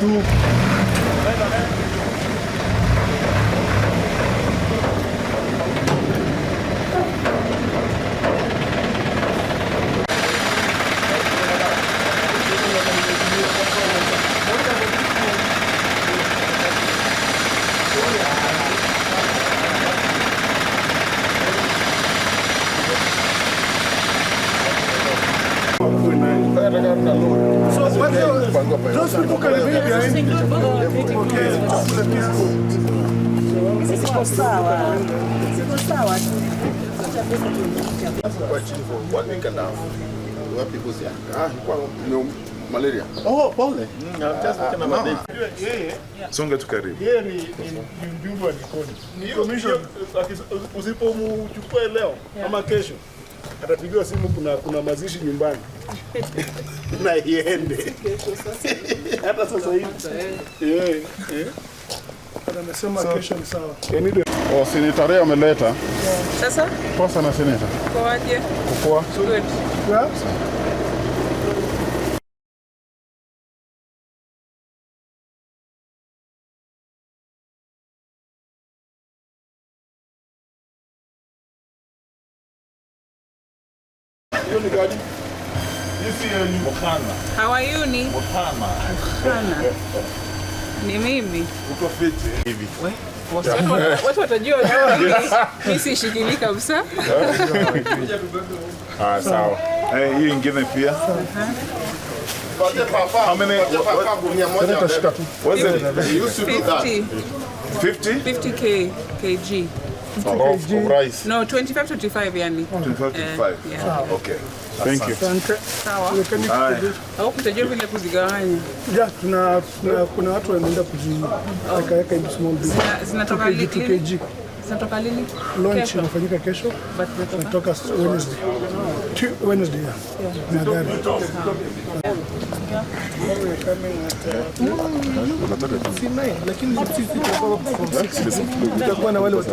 tu. Those people can be behind. Okay. Siko sawa. Siko sawa. For 1 week now. What people say? Malaria. Oh, pole. Songa tu karibu. Yeye ni mjumbe wa Likoni. Ni commission usipomchukua leo ama kesho atapigiwa simu kuna mazishi nyumbani. Na iende. Hata sasa hivi. Anasema kesho ni sawa. Oh, senatari ameleta. Sasa? Posa na senata. Kwa aje? Kwa. Good. Yeah. How are you ni? Muhana. Ni mimi. Uko fiti hivi. Watu watajua mimi sishikili kabisa. Sawa. Hii ingine pia. How many? What's it? 50? 50 kg. Of rice. No, 25 yani. 25. Yeah. Okay. Thank you. Sawa. Au kutajua vile kuzigawanya. Yeah, kuna watu wanaenda kuziweka hivi small bit. Zinatoka lini? Zinatoka lini? Launch inafanyika kesho. Zinatoka Wednesday. Na gari. Lakini sisi tutakuwa na wale watu.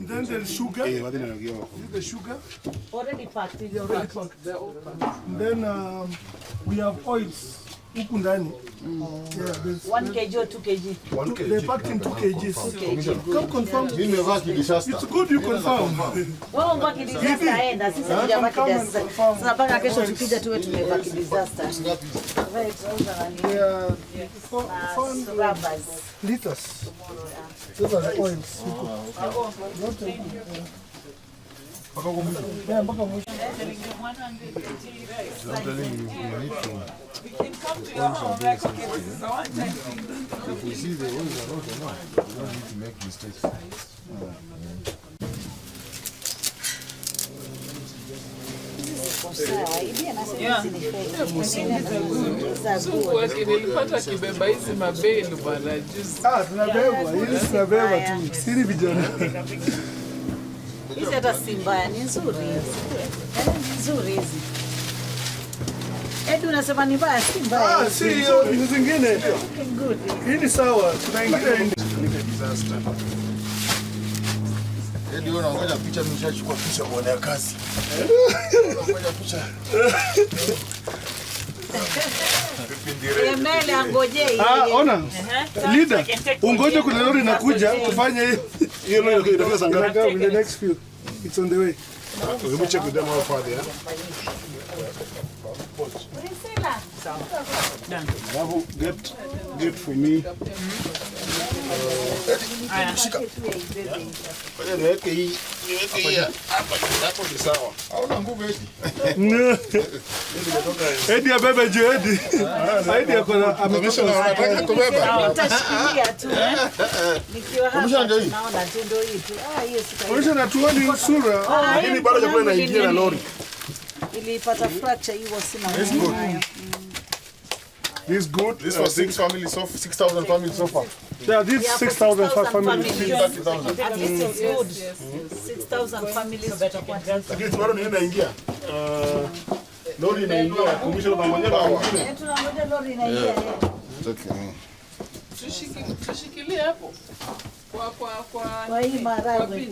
Then there's sugar. The sugar. Already packed. Already packed. Then we have oils. Huku ndani. Yeah, 1 kg or 2 kg? 1 kg. They packed in 2 kgs. Come confirm. It's good you confirm. Wao mbaki disaster aenda sisi hujabaki disaster. Tunapanga kesho tukija tuwe tumebaki disaster. Yeah. 4 liters. Those are the oils. If we see the oils are not enough, we don't need to make mistakes. Nilipata kibeba hizi mabelu bana juzi. Tunabeba. Hizi tunabeba tu. Siri vijana. Hizi hata si mbaya, ni nzuri hizi. Ni nzuri hizi. Edu unasema ni mbaya, si mbaya. Si hiyo ni zingine. Good. Hii ni sawa. Tunaingia Disaster. Ndio unaangalia picha, nimeshachukua picha kuonea kazi. Unaangalia picha. Emele angojei. Ona. Leader, ungoje kuna lori inakuja tufanye hiyo lori inafika sangapi? In the next few. It's on the way. Let me check with them how far they are. Get for me. Shika. Kwa niweke hii hapo ni sawa. Hauna nguvu eti. Edi ya bebe juu Edi. Edi yako na anataka kubeba. Nitashikilia tu. Nikiwa hapa naona tu ndio hii tu. Hiyo sika. Onyesha na tuoni sura. Lakini bado chakula inaingia na lori. Ilipata fracture hiyo sina. This good. This was 6,000 families so far. Yeah, this 6,000 families. 30,000. At least it's good. 6,000 families. Lakini tomorrow nini inaingia? Lori inaingia commission pamoja na wengine. Tunangoja lori inaingia. Tushikilie hapo. Kwa hii maharagwe.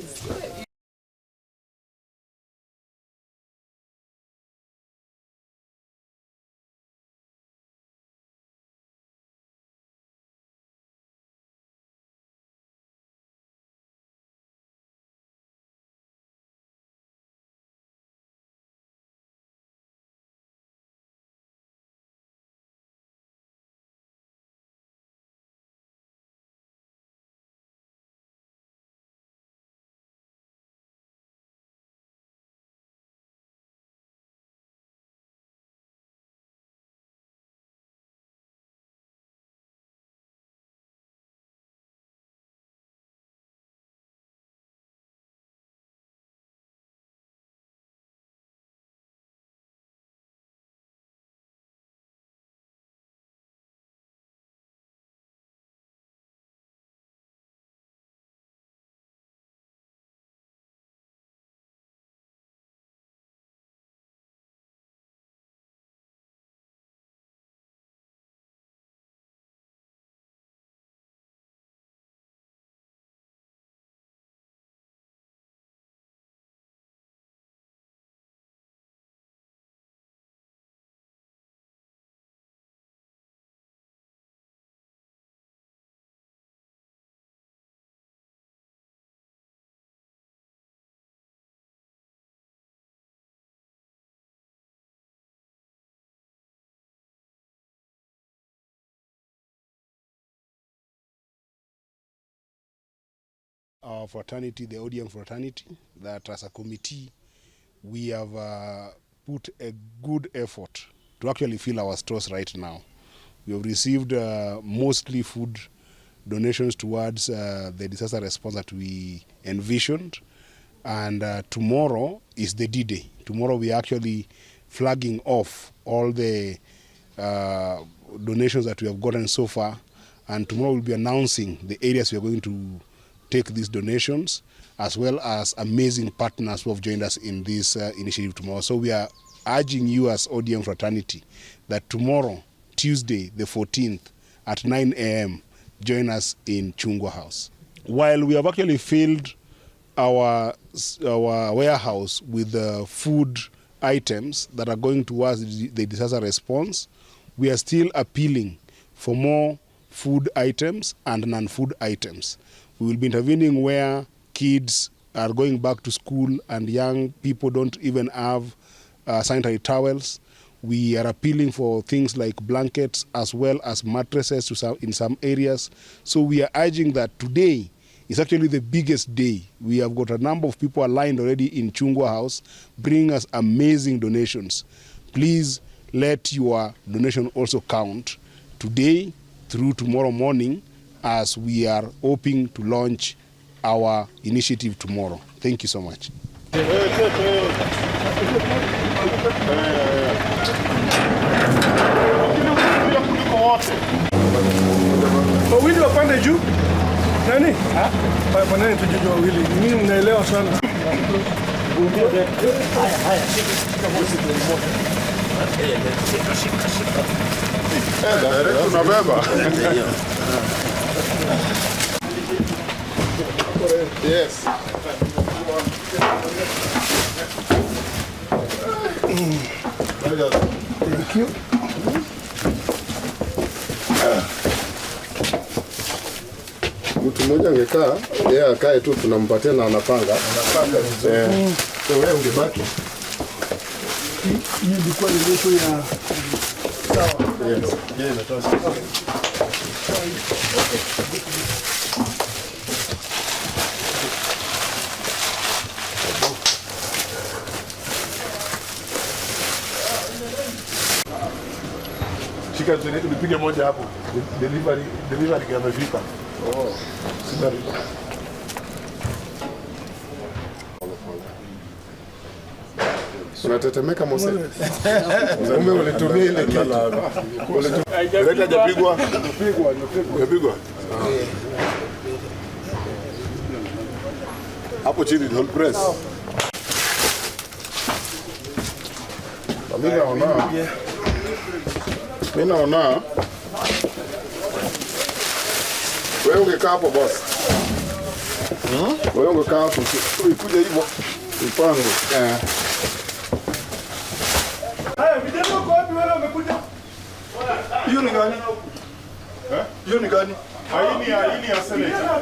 Our fraternity, the ODM fraternity, that as a committee, we have put a good effort to actually fill our stores right now. We have received mostly food donations towards the disaster response that we envisioned. And tomorrow is the D-Day. Tomorrow we are actually flagging off all the donations that we have gotten so far. And tomorrow we'll be announcing the areas we are going to take these donations, as well as amazing partners who have joined us in this initiative tomorrow. So we are urging you as ODM fraternity that tomorrow, Tuesday, the 14th, at 9 a.m., join us in Chungwa House. While we have actually filled our warehouse with food items that are going towards the disaster response, we are still appealing for more food items and non-food items. We will be intervening where kids are going back to school and young people don't even have sanitary towels. We are appealing for things like blankets as well as mattresses in some areas. So we are urging that today is actually the biggest day. We have got a number of people aligned already in Chungwa House, bringing us amazing donations. Please let your donation also count today through tomorrow morning, as we are hoping to launch our initiative tomorrow. Thank you so much. Wawili wapande juu. Nani? Panani tujue wawili. Mimi mnaelewa sana. Tunabeba. Yes. Thank you. Mtu mmoja angekaa, yeye akae tu, tunampatia na anapanga. So wewe ungebaki. Hii ilikuwa ni leso ya sawa. Yes. Yeye inatosha. Shika nipige moja hapo. Delivery imefika. Oh. Sibari. Unatetemeka Mose. Mume ulitumia ile kitu. Leta hajapigwa. Hajapigwa. Hapo chini hold press. Mimi naona wewe ungekaa hapo boss. Wewe ungekaa hapo kuja hivyo mpango. Haya, vijana wako wapi wale wamekuja? Hiyo ni gani? Hiyo ni gani? Haini ya senator.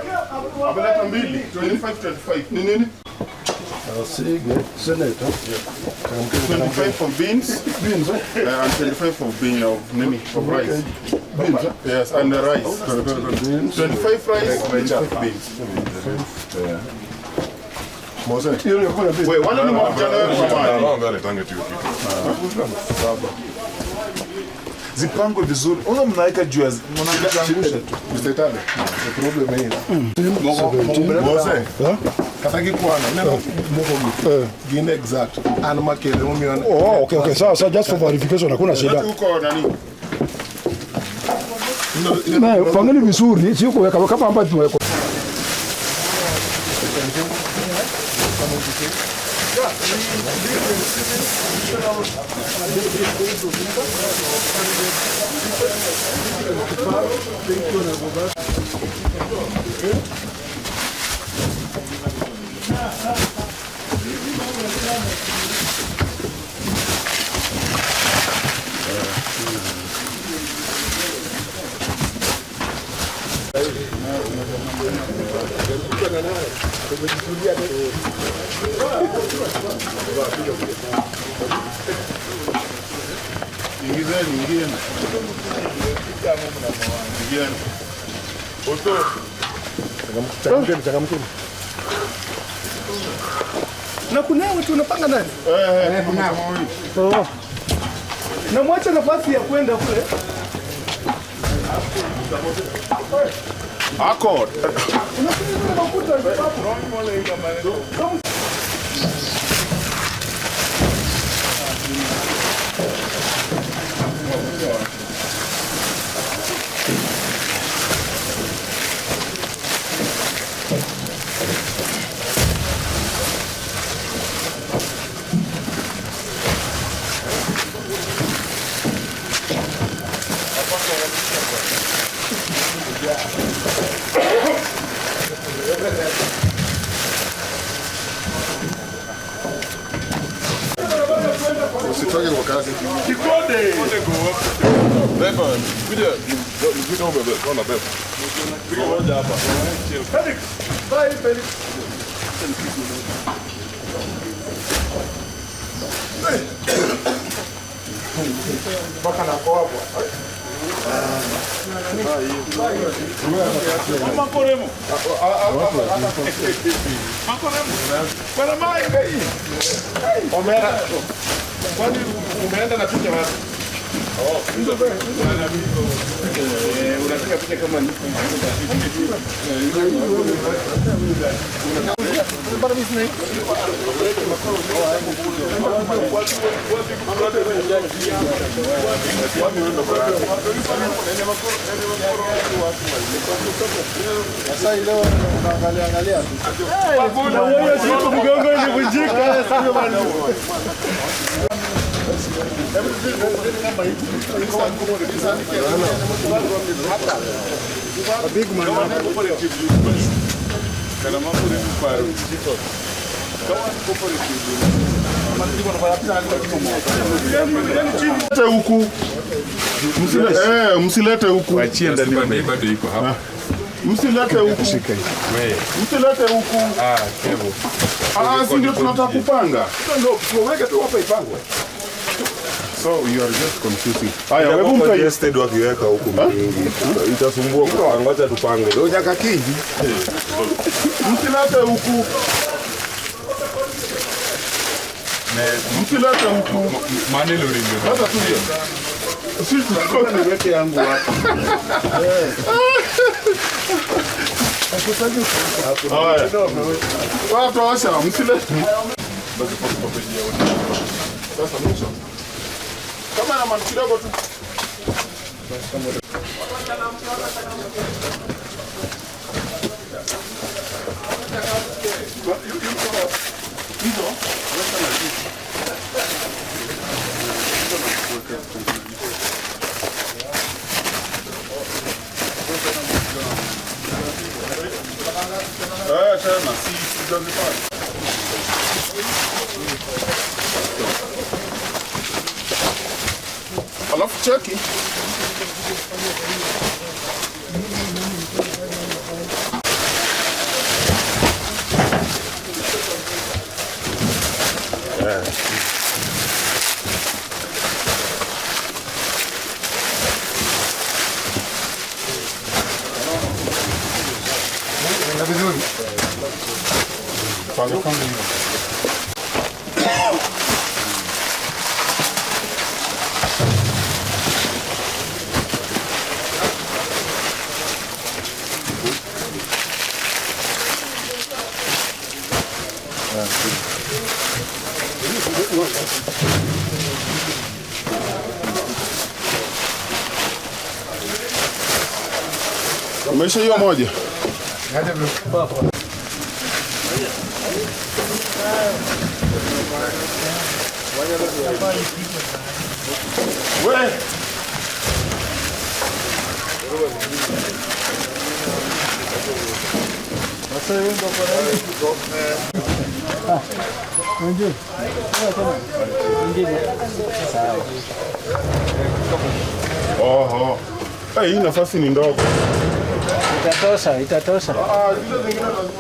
Ameleta mbili, 25. Ni nini? Sige, senator. 25 for beans and 25 for bean of nini? For rice. Beans? Yes, and the rice. 25 rice, beans. Mose. Wewe wale ni mavijana wewe. Zipangwe vizuri. Ona mnaweka juu ya mnaangusha tu. Msitale. The problem is. Mose. Kataki kuana. Neno moko gine exact. Ana makele umiona. Oh, okay. So just for verification hakuna shida. Uko nani? Na pangeni vizuri, sio kuweka kama hapa tumeweka. Na kunawe tu unapanga nani? Kunao. Na mwacha nafasi ya kwenda kule. Ako. Usitoke kwa kazi. Kikonde. Beba, kuja over there, kona beba. Piga moja hapa. Felix. Bye Felix. Baka na kwa hapo. Makoremo. Makoremo. Bwana mai hii. Omera. Kwani umeenda na picha wapi? Unataka picha kama ni. Sasa leo unaangalia tu. Na wewe siku mgongo ulivunjika sio bali. A big man. Kana mambo ni mparo. Msilete huku. Msilete huku. Wachie ndani bado iko hapa. Msilete huku. Msilete huku. Kevo. Si ndio tunataka kupanga. Tuweke tu hapa ipangwe. So you are just confusing. Haya, wewe mtu Yesterday wakiweka huku mingi itasumbua kwa ngoja tupange. ndio jaka kingi. Msilete huku. Msilete huku. Maneno ndio. Sasa tulia. Sisi tuko niweke yangu hapa. Haya. Watu washa msilete. Sasa mwisho. Kama na mani kidogo tu. Hizo, weka na juu. Tena, si jazipata. Alafu cheki. Umeisha hiyo moja. We. Oho. Hii nafasi ni ndogo. Itatosha. Zile zingine lazima